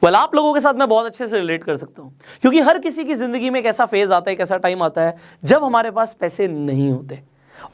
आप लोगों के साथ मैं बहुत अच्छे से रिलेट कर सकता हूं, क्योंकि हर किसी की जिंदगी में एक ऐसा फेज आता है, एक ऐसा टाइम आता है जब हमारे पास पैसे नहीं होते।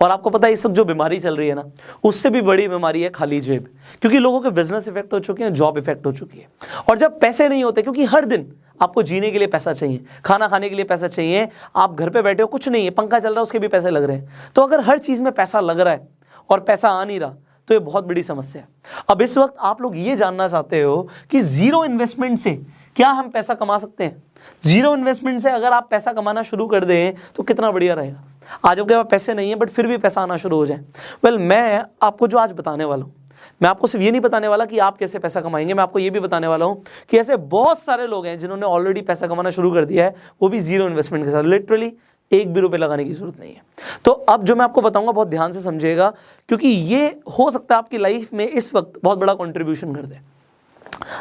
और आपको पता है इस वक्त जो बीमारी चल रही है ना, उससे भी बड़ी बीमारी है खाली जेब, क्योंकि लोगों के बिजनेस इफेक्ट हो चुके हैं, जॉब इफेक्ट हो चुकी है। और जब पैसे नहीं होते, क्योंकि हर दिन आपको जीने के लिए पैसा चाहिए, खाना खाने के लिए पैसा चाहिए, आप घर पे बैठे हो, कुछ नहीं है, पंखा चल रहा है, उसके भी पैसे लग रहे हैं। तो अगर हर चीज में पैसा लग रहा है और पैसा आ नहीं रहा, तो ये बहुत बड़ी समस्या है। अब इस वक्त आप लोग ये जानना चाहते हो कि जीरो इन्वेस्टमेंट से क्या हम पैसा कमा सकते हैं। जीरो इन्वेस्टमेंट से अगर आप पैसा कमाना शुरू कर दें तो कितना बढ़िया रहेगा। आज आपके पास पैसे नहीं है बट फिर भी पैसा आना शुरू हो जाए। मैं आपको जो आज बताने वाला हूँ, मैं आपको सिर्फ ये नहीं बताने वाला कि आप कैसे पैसा कमाएंगे, मैं आपको ये भी बताने वाला हूँ कि ऐसे बहुत सारे लोग हैं जिन्होंने ऑलरेडी पैसा कमाना शुरू कर दिया है, वो भी जीरो इन्वेस्टमेंट के साथ। लिटरली एक भी रुपए लगाने की जरूरत नहीं है। तो अब जो मैं आपको बताऊंगा बहुत ध्यान से समझिएगा, क्योंकि ये हो सकता है आपकी लाइफ में इस वक्त बहुत बड़ा कंट्रीब्यूशन कर दे।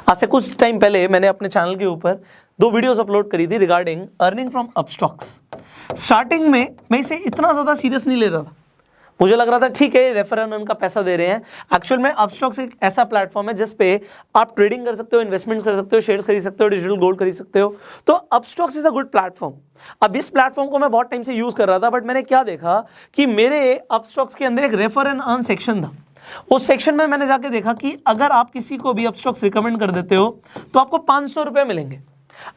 आज से कुछ टाइम पहले मैंने अपने चैनल के ऊपर 2 वीडियोस अपलोड करी थी regarding earning from Upstox. Starting में मैं इसे इतना ज़्यादा सीरियस नहीं ले रहा था, मुझे लग रहा था ठीक है रेफर एंड अर्न का पैसा दे रहे हैं। एक्चुअल में अपस्टॉक्स एक ऐसा प्लेटफॉर्म है जिस पे आप ट्रेडिंग कर सकते हो, इन्वेस्टमेंट कर सकते हो, शेयर्स खरीद सकते हो, डिजिटल गोल्ड खरीद सकते हो। तो Upstox is a good platform. अब इस प्लेटफॉर्म को मैं बहुत टाइम से यूज कर रहा था, बट मैंने क्या देखा कि मेरे अपस्टॉक्स के अंदर एक रेफर एंड अर्न सेक्शन था। उस सेक्शन में मैंने जाके देखा कि अगर आप किसी को भी अपस्टॉक्स रिकमेंड कर देते हो तो आपको 500 रुपये मिलेंगे।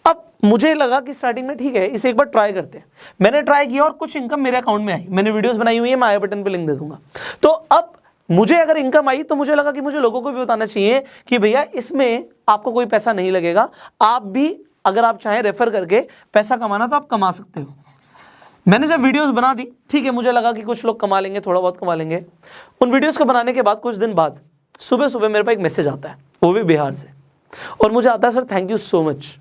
अब मुझे लगा कि स्टार्टिंग में ठीक है, इसे एक बार ट्राई करते हैं। मैंने ट्राई किया और कुछ इनकम मेरे अकाउंट में आई। मैंने वीडियोस बनाई हुई है, मैं आई बटन पे लिंक दे दूंगा। तो अब मुझे अगर इनकम आई तो मुझे लगा कि मुझे लोगों को भी बताना चाहिए कि भैया इसमें आपको कोई पैसा नहीं लगेगा, आप भी अगर आप चाहें रेफर करके पैसा कमाना तो आप कमा सकते हो। मैंने जब वीडियोस बना दी, ठीक है, मुझे लगा कि कुछ लोग कमा लेंगे, थोड़ा बहुत कमा लेंगे। उन वीडियोस को बनाने के बाद कुछ दिन बाद सुबह सुबह मेरे पास एक मैसेज आता है, वो भी बिहार से, और मुझे आता है sir thank you so much.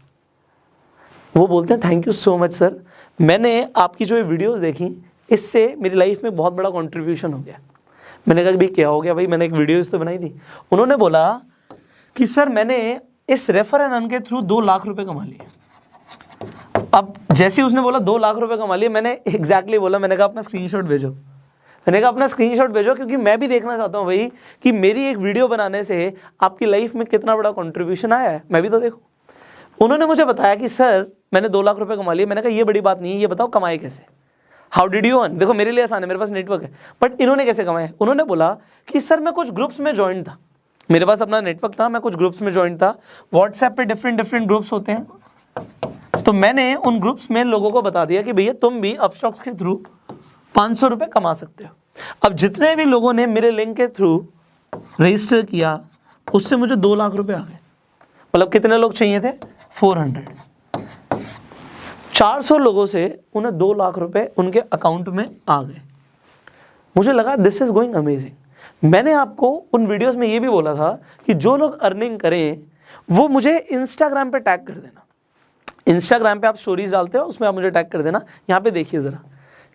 वो बोलते हैं thank you so much sir, मैंने आपकी जो ये वीडियोस देखी इससे मेरी लाइफ में बहुत बड़ा कंट्रीब्यूशन हो गया। मैंने कहा भाई क्या हो गया भाई, मैंने एक वीडियोस तो बनाई थी। उन्होंने बोला कि सर मैंने इस रेफर एंड अर्न के थ्रू 2 लाख रुपए कमा लिए। अब जैसे उसने बोला 2 लाख रुपए कमा लिए, मैंने एग्जैक्टली बोला, मैंने कहा अपना स्क्रीनशॉट भेजो। मैंने कहा अपना स्क्रीनशॉट भेजो, क्योंकि मैं भी देखना चाहता हूँ भाई कि मेरी एक वीडियो बनाने से आपकी लाइफ में कितना बड़ा कंट्रीब्यूशन आया है, मैं भी तो देखूँ। उन्होंने मुझे बताया कि सर मैंने 2 लाख रुपए कमा लिए। मैंने कहा ये बड़ी बात नहीं है, ये बताओ कमाए कैसे, हाउ डिड यू अर्न। देखो मेरे लिए आसान है, मेरे पास नेटवर्क है, बट इन्होंने कैसे कमाए। उन्होंने बोला कि सर मैं कुछ ग्रुप्स में ज्वाइन था, मेरे पास अपना नेटवर्क था, मैं कुछ ग्रुप्स में ज्वाइन था। व्हाट्सएप पे डिफरेंट ग्रुप्स होते हैं, तो मैंने उन ग्रुप्स में लोगों को बता दिया कि भैया तुम भी अपस्टॉक्स के थ्रू 500 रुपये कमा सकते हो। अब जितने भी लोगों ने मेरे लिंक के थ्रू रजिस्टर किया उससे मुझे 2 लाख रुपए आ गए। मतलब कितने लोग चाहिए थे, 400। 400 लोगों से उन्हें 2 लाख रुपए उनके अकाउंट में आ गए। मुझे लगा दिस इज गोइंग अमेजिंग। मैंने आपको उन वीडियोस में ये भी बोला था कि जो लोग अर्निंग करें वो मुझे इंस्टाग्राम पे टैग कर देना। इंस्टाग्राम पे आप स्टोरीज डालते हो, उसमें आप मुझे टैग कर देना। यहाँ पे देखिए ज़रा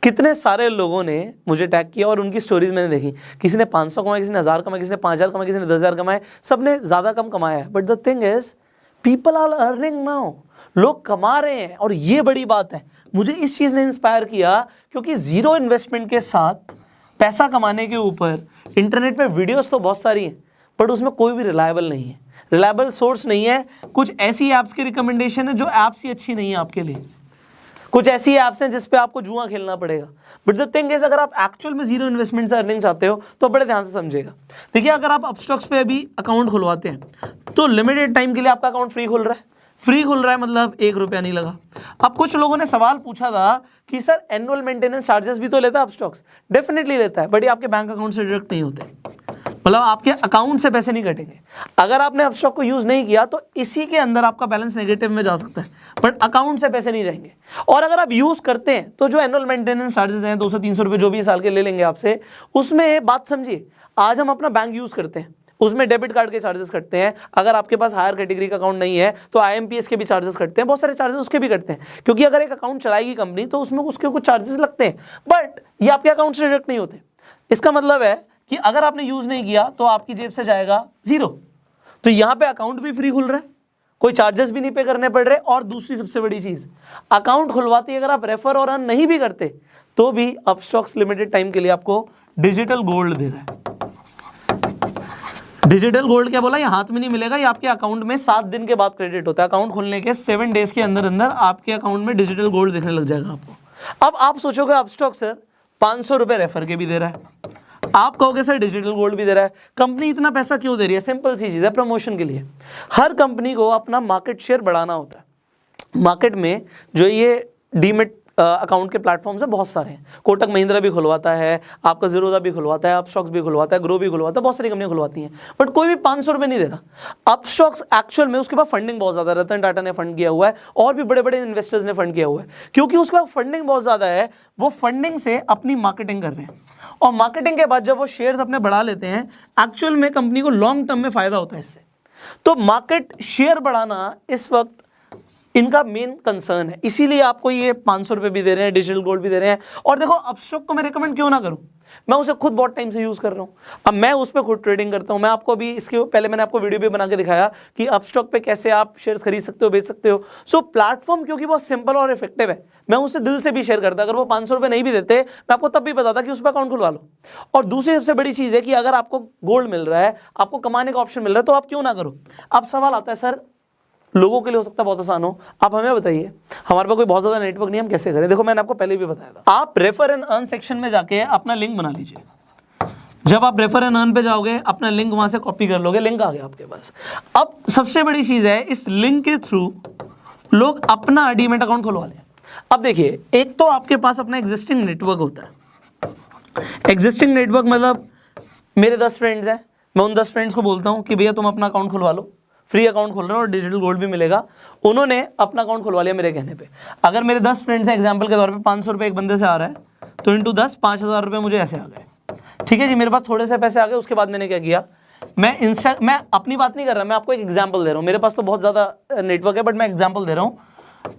कितने सारे लोगों ने मुझे टैग किया और उनकी स्टोरीज मैंने देखी। किसी ने 500 कमाए, किसी ने 1000 कमाए, किसी ने 5000 कमाए, किसी ने 10,000 कमाए, सब ने ज़्यादा कम कमाया है। But the thing is people are earning now, लोग कमा रहे हैं। और ये बड़ी बात है, मुझे इस चीज़ ने इंस्पायर किया क्योंकि जीरो इन्वेस्टमेंट के साथ पैसा कमाने के ऊपर इंटरनेट पे वीडियोस तो बहुत सारी हैं, बट उसमें कोई भी रिलायबल नहीं है, रिलायबल सोर्स नहीं है। कुछ ऐसी ऐप्स की रिकमेंडेशन है जो ऐप्स ही अच्छी नहीं है आपके लिए, कुछ ऐसी ऐप्स हैं जिस पे आपको जुआ खेलना पड़ेगा। बट द थिंग इज अगर आप एक्चुअल में जीरो इन्वेस्टमेंट से अर्निंग चाहते हो तो बड़े ध्यान से समझिएगा। देखिए अगर आप अपस्टॉक्स पे अभी अकाउंट खुलवाते हैं तो लिमिटेड टाइम के लिए आपका अकाउंट फ्री खुल रहा है। फ्री खुल रहा है मतलब 1 रुपया नहीं लगा। अब कुछ लोगों ने सवाल पूछा था कि सर एनुअल मेंटेनेंस चार्जेस भी तो लेता है अपस्टॉक्स। डेफिनेटली लेता है, बट ये आपके बैंक अकाउंट से डिडक्ट नहीं होते, मतलब आपके अकाउंट से पैसे नहीं कटेंगे। अगर आपने अपस्टॉक को यूज नहीं किया तो इसी के अंदर आपका बैलेंस नेगेटिव में जा सकता है, बट अकाउंट से पैसे नहीं रहेंगे। और अगर आप यूज करते हैं तो जो एनुअल मेंटेनेंस चार्जेस हैं 200-300 रुपये जो भी साल के ले लेंगे आपसे, उसमें बात समझिए, आज हम अपना बैंक यूज करते हैं उसमें डेबिट कार्ड के चार्जेस कटते हैं। अगर आपके पास हायर कैटेगरी का अकाउंट नहीं है तो IMPS के भी चार्जेस कटते हैं, बहुत सारे चार्जेस उसके भी कटते हैं, क्योंकि अगर एक अकाउंट चलाएगी कंपनी तो उसमें उसके कुछ चार्जेस लगते हैं, बट ये आपके अकाउंट से डिडक्ट नहीं होते। इसका मतलब है कि अगर आपने यूज नहीं किया तो आपकी जेब से जाएगा 0। तो यहाँ पे अकाउंट भी फ्री खुल रहा है, कोई चार्जेस भी नहीं पे करने पड़ रहे। और दूसरी सबसे बड़ी चीज, अकाउंट खुलवाते अगर आप रेफर और अर्न नहीं भी करते तो भी अपस्टॉक्स लिमिटेड टाइम के लिए आपको डिजिटल गोल्ड दे रहा है। डिजिटल गोल्ड क्या बोला, ये हाथ में नहीं मिलेगा, ये आपके अकाउंट में 7 दिन के बाद क्रेडिट होता है। अकाउंट खोलने के 7 डेज के अंदर अंदर आपके अकाउंट में डिजिटल गोल्ड दिखने लग जाएगा आपको। अब आप सोचोगे अपस्टॉक सर 500 रुपये रेफर के भी दे रहा है, आप कहोगे सर डिजिटल गोल्ड भी दे रहा है, कंपनी इतना पैसा क्यों दे रही है? सिंपल सी चीज़ है, प्रमोशन के लिए। हर कंपनी को अपना मार्केट शेयर बढ़ाना होता है। मार्केट में जो ये डीमेट अकाउंट के प्लेटफॉर्म्स है बहुत सारे हैं, कोटक महिंद्रा भी खुलवाता है, आपका जीरोधा भी खुलवाता है, अपस्टॉक्स भी खुलवाता है, ग्रो भी खुलवाता है, बहुत सारी कंपनियां खुलवाती हैं, बट कोई भी 500 रुपये नहीं दे रहा। अपस्टॉक्स एक्चुअल में उसके पास फंडिंग बहुत ज़्यादा, रतन टाटा ने फंड किया हुआ है और भी बड़े बड़े इन्वेस्टर्स ने फंड किया हुआ है, क्योंकि उसके पास फंडिंग बहुत ज़्यादा है। वो फंडिंग से अपनी मार्केटिंग कर रहे हैं और मार्केटिंग के बाद जब वो शेयर्स अपने बढ़ा लेते हैं, एक्चुअल में कंपनी को लॉन्ग टर्म में फायदा होता है इससे। तो मार्केट शेयर बढ़ाना इस वक्त इनका मेन कंसर्न है, इसीलिए आपको ये 500 रुपये भी दे रहे हैं, डिजिटल गोल्ड भी दे रहे हैं। और देखो अपस्टॉक को मैं रिकमेंड क्यों ना करूं, मैं उसे खुद बहुत टाइम से यूज़ कर रहा हूं, अब मैं उस पर खुद ट्रेडिंग करता हूं। मैं आपको भी इसके पहले मैंने आपको वीडियो भी बना के दिखाया कि अपस्टॉक पे कैसे आप शेयर्स खरीद सकते हो, बेच सकते हो। सो प्लेटफॉर्म क्योंकि बहुत सिंपल और इफेक्टिव है, मैं उसे दिल से भी शेयर करता। अगर वो 500 रुपये नहीं भी देते, मैं आपको तब भी बताता कि उस पर अकाउंट खुलवा लो। और दूसरी सबसे बड़ी चीज़ है कि अगर आपको गोल्ड मिल रहा है, आपको कमाने का ऑप्शन मिल रहा है, तो आप क्यों ना करो। अब सवाल आता है सर लोगों के लिए हो सकता है बहुत आसान हो, आप हमें बताइए, हमारे पास कोई बहुत ज़्यादा नेटवर्क नहीं, हम कैसे करें? देखो मैंने आपको पहले भी बताया था, आप रेफर एंड अर्न सेक्शन में जाके अपना लिंक बना लीजिए। जब आप रेफर एंड अर्न पे जाओगे, अपना लिंक वहां से कॉपी कर लोगे, लिंक आ गया आपके पास। अब सबसे बड़ी चीज़ है, इस लिंक के थ्रू लोग अपना डीमैट अकाउंट खुलवा लें। अब देखिए, एक तो आपके पास अपना एग्जिस्टिंग नेटवर्क होता है। एग्जिस्टिंग नेटवर्क मतलब मेरे 10 फ्रेंड्स हैं, मैं उन 10 फ्रेंड्स को बोलता हूँ कि भैया तुम अपना अकाउंट खुलवा लो, फ्री अकाउंट खोल रहे हो और डिजिटल गोल्ड भी मिलेगा। उन्होंने अपना अकाउंट खुलवा लिया मेरे कहने पे। अगर मेरे 10 फ्रेंड्स हैं, एग्जांपल के तौर पे 500 रुपये एक बंदे से आ रहा है, तो इंटू 10 5,000 रुपये मुझे ऐसे आ गए। ठीक है जी, मेरे पास थोड़े से पैसे आ गए। उसके बाद मैंने क्या किया, मैं अपनी बात नहीं कर रहा, मैं आपको एक एग्जाम्पल दे रहा हूँ। मेरे पास तो बहुत ज़्यादा नेटवर्क है, बट मैं एग्जाम्पल दे रहा हूँ।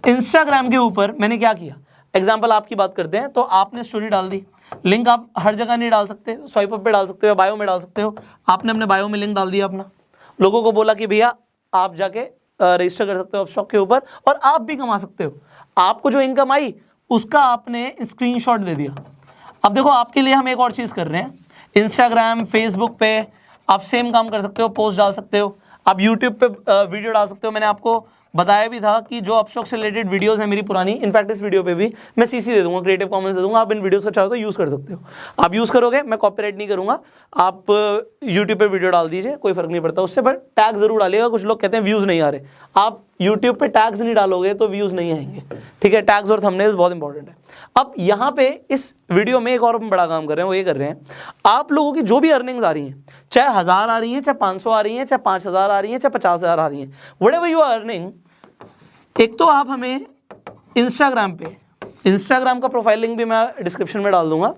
इंस्टाग्राम के ऊपर मैंने क्या किया, एग्जाम्पल आपकी बात करते हैं, तो आपने स्टोरी डाल दी, लिंक आप हर जगह नहीं डाल सकते, स्वाइप अप पे डाल सकते हो, बायो में डाल सकते हो। आपने अपने बायो में लिंक डाल दिया अपना, लोगों को बोला कि भैया आप जाके रजिस्टर कर सकते हो अपस्टॉक के ऊपर और आप भी कमा सकते हो। आपको जो इनकम आई उसका आपने स्क्रीनशॉट दे दिया। अब देखो आपके लिए हम एक और चीज़ कर रहे हैं, इंस्टाग्राम फेसबुक पे आप सेम काम कर सकते हो, पोस्ट डाल सकते हो, आप यूट्यूब पे वीडियो डाल सकते हो। मैंने आपको बताया भी था कि जो अपस्टॉक से रिलेटेड वीडियोस हैं मेरी पुरानी, इनफैक्ट इस वीडियो पे भी मैं सीसी दे दूंगा, क्रिएटिव कॉमन्स दे दूंगा, आप इन वीडियोस का चाहो तो यूज़ कर सकते हो। आप यूज़ करोगे, मैं कॉपीराइट नहीं करूंगा, आप यूट्यूब पे वीडियो डाल दीजिए, कोई फर्क नहीं पड़ता उससे, बट टैग जरूर डालिएगा। कुछ लोग कहते हैं व्यूज़ नहीं आ रहे, आप यूट्यूब पे टैग्स नहीं डालोगे तो व्यूज़ नहीं आएंगे। ठीक है, टैग्स और थंबनेल्स बहुत इंपॉर्टेंट है। अब यहाँ पे इस वीडियो में एक और हम बड़ा काम कर रहे हैं, वो ये कर रहे हैं, आप लोगों की जो भी अर्निंग्स आ रही हैं, चाहे 1000 आ रही हैं, चाहे 500 आ रही हैं, चाहे 5000 आ रही हैं, चाहे 50,000 आ रही हैं, व्हाटएवर यू आर अर्निंग, एक तो आप हमें इंस्टाग्राम पे, इंस्टाग्राम का प्रोफाइल लिंक भी मैं डिस्क्रिप्शन में डाल दूंगा,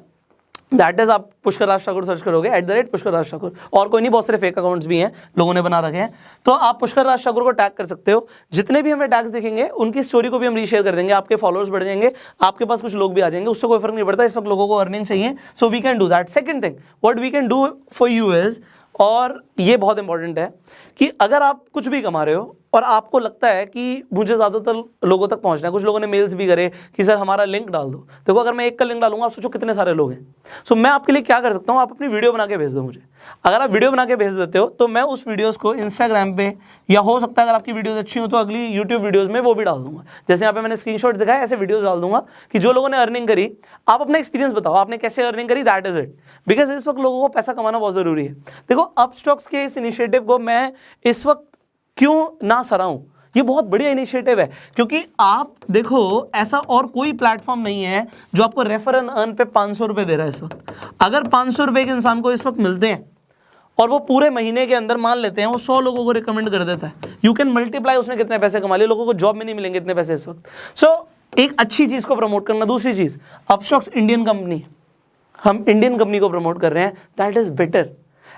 दैट इज आप पुष्कर राज ठाकुर सर्च करोगे, @पुष्कर राज ठाकुर, और कोई नहीं, बहुत सारे फेक अकाउंट्स भी हैं लोगों ने बना रखे हैं, तो आप पुष्कर राज ठाकुर को टैग कर सकते हो। जितने भी हमें टैग्स दिखेंगे उनकी स्टोरी को भी हम रीशेयर कर देंगे, आपके फॉलोअर्स बढ़ जाएंगे, आपके पास कुछ लोग भी आ जाएंगे, उससे कोई फर्क नहीं पड़ता। इस वक्त लोगों को अर्निंग चाहिए, so we can do that. Second thing what we can do for you is, और ये बहुत इंपॉर्टेंट है कि अगर आप कुछ भी कमा रहे हो और आपको लगता है कि मुझे ज़्यादातर लोगों तक पहुंचना है, कुछ लोगों ने मेल्स भी करे कि सर हमारा लिंक डाल दो। देखो अगर मैं एक का लिंक डालूंगा, आप सोचो कितने सारे लोग हैं। सो मैं आपके लिए क्या कर सकता हूँ, आप अपनी वीडियो बना के भेज दो मुझे। अगर आप वीडियो बना के भेज देते हो तो मैं उस वीडियोज़ को इंस्टाग्राम पे, या हो सकता है अगर आपकी वीडियोज़ अच्छी हो तो अगली यूट्यूब वीडियोज़ में वो भी डाल दूंगा। जैसे यहाँ पे मैंने स्क्रीनशॉट दिखाया, ऐसे वीडियोज़ डाल दूंगा कि जो लोगों ने अर्निंग करी, आप अपना एक्सपीरियंस बताओ आपने कैसे अर्निंग करी, दैट इज इट। बिकॉज इस वक्त लोगों को पैसा कमाना बहुत ज़रूरी है। देखो अपस्टॉक्स के इस इनिशिएटिव को मैं इस वक्त क्यों ना सराहूं, ये बहुत बढ़िया इनिशिएटिव है, क्योंकि आप देखो ऐसा और कोई प्लेटफॉर्म नहीं है जो आपको रेफर एंड अर्न पे 500 रुपये दे रहा है इस वक्त। अगर 500 रुपये के इंसान को इस वक्त मिलते हैं और वो पूरे महीने के अंदर मान लेते हैं वो 100 लोगों को रिकमेंड कर देता है, यू कैन मल्टीप्लाई उसने कितने पैसे कमा लिए। लोगों को जॉब में नहीं मिलेंगे इतने पैसे इस वक्त। सो एक अच्छी चीज़ को प्रमोट करना। दूसरी चीज़, अपस्टॉक्स इंडियन कंपनी, हम इंडियन कंपनी को प्रमोट कर रहे हैं, that is better.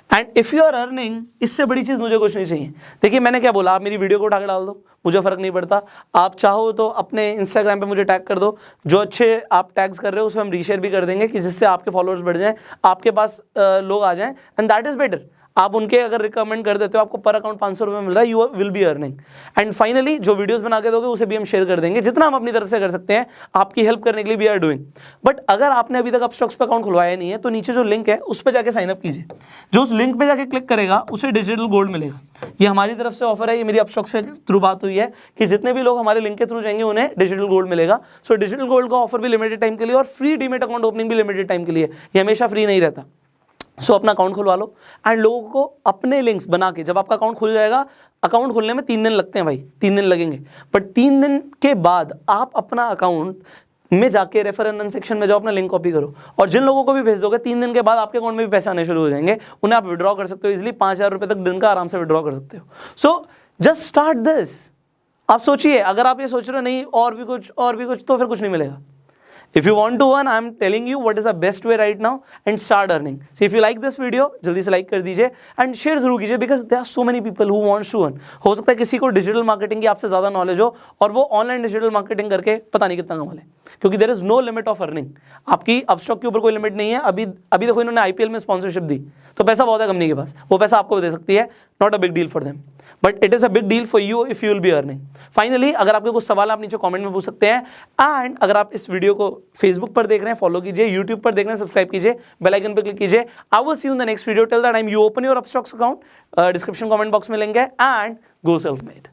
And if you are earning, इससे बड़ी चीज़ मुझे कुछ नहीं चाहिए। देखिए मैंने क्या बोला, आप मेरी वीडियो को उठा के डाल दो, मुझे फ़र्क नहीं पड़ता। आप चाहो तो अपने इंस्टाग्राम पे मुझे टैग कर दो, जो अच्छे आप टैग्स कर रहे हो उसमें हम रीशेयर भी कर देंगे कि जिससे आपके फॉलोअर्स बढ़ जाएं, आपके पास लोग आ जाएं, एंड दैट इज़ बेटर। आप उनके अगर रिकमेंड कर देते हो, आपको पर अकाउंट 500 रुपये मिल रहा है, you will be earning. And finally जो वीडियोस बना के दोगे उसे भी हम शेयर कर देंगे, जितना हम अपनी तरफ से कर सकते हैं आपकी हेल्प करने के लिए वी आर डूइंग। बट अगर आपने अभी तक अपस्टॉक्स पे अकाउंट खुलवाया नहीं है तो नीचे जो लिंक है उस पर जाके साइन अप कीजिए। जो उस लिंक पे जाके क्लिक करेगा उसे डिजिटल गोल्ड मिलेगा। ये हमारी तरफ से ऑफर है, ये मेरी अपस्टॉक्स के थ्रू बात हुई है कि जितने भी लोग हमारे लिंक के थ्रू जाएंगे उन्हें डिजिटल गोल्ड मिलेगा। सो डिजिटल गोल्ड का ऑफर भी लिमिटेड टाइम के लिए और फ्री डीमेट अकाउंट ओपनिंग भी लिमिटेड टाइम के लिए, ये हमेशा फ्री नहीं रहता। सो अपना अकाउंट खुलवा लो एंड लोगों को अपने लिंक्स बना के, जब आपका अकाउंट खुल जाएगा, अकाउंट खुलने में 3 दिन लगते हैं भाई, 3 दिन लगेंगे, बट 3 दिन के बाद आप अपना अकाउंट में जाके रेफर एंड अर्न सेक्शन में जाओ, अपना लिंक कॉपी करो और जिन लोगों को भी भेज दोगे 3 दिन के बाद आपके अकाउंट में भी पैसे आने शुरू हो जाएंगे, उन्हें आप विड्रॉ कर सकते हो इजिली, 5,000 रुपये तक दिन का आराम से विड्रॉ कर सकते हो। So just start this. आप सोचिए, अगर आप ये सोच रहे हो नहीं और भी कुछ तो फिर कुछ नहीं मिलेगा। If you want to earn, I am telling you what is the best way right now and start earning. So if you like this video, जल्दी से like कर दीजिए and share जरूर कीजिए because there are so many people who want to earn. हो सकता है किसी को डिजिटल मार्केटिंग की आपसे ज़्यादा नॉलेज हो और वो ऑनलाइन डिजिटल मार्केटिंग करके पता नहीं कितना कमा ले, क्योंकि there is no limit of earning. आपकी अपस्टॉक के ऊपर कोई लिमिट नहीं है। अभी देखो इन्होंने IPL में स्पॉन्सरशिप दी तो पैसा बहुत है कंपनी के पास, वो पैसा आपको दे सकती है, not a big deal for them, but it is a big deal for you if you will be earning. Finally अगर आपके कुछ सवाल आप नीचे कमेंट में पूछ सकते हैं एंड अगर आप इस वीडियो को फेसबुक पर देख रहे हैं फॉलो कीजिए, यूट्यूब पर देख रहे हैं सब्सक्राइब कीजिए, बेल आइकन पर क्लिक कीजिए। I will see you in the next video. Till that time you open your Upstox account, description comment box में लिंक है एंड गो सेल्फ मेड।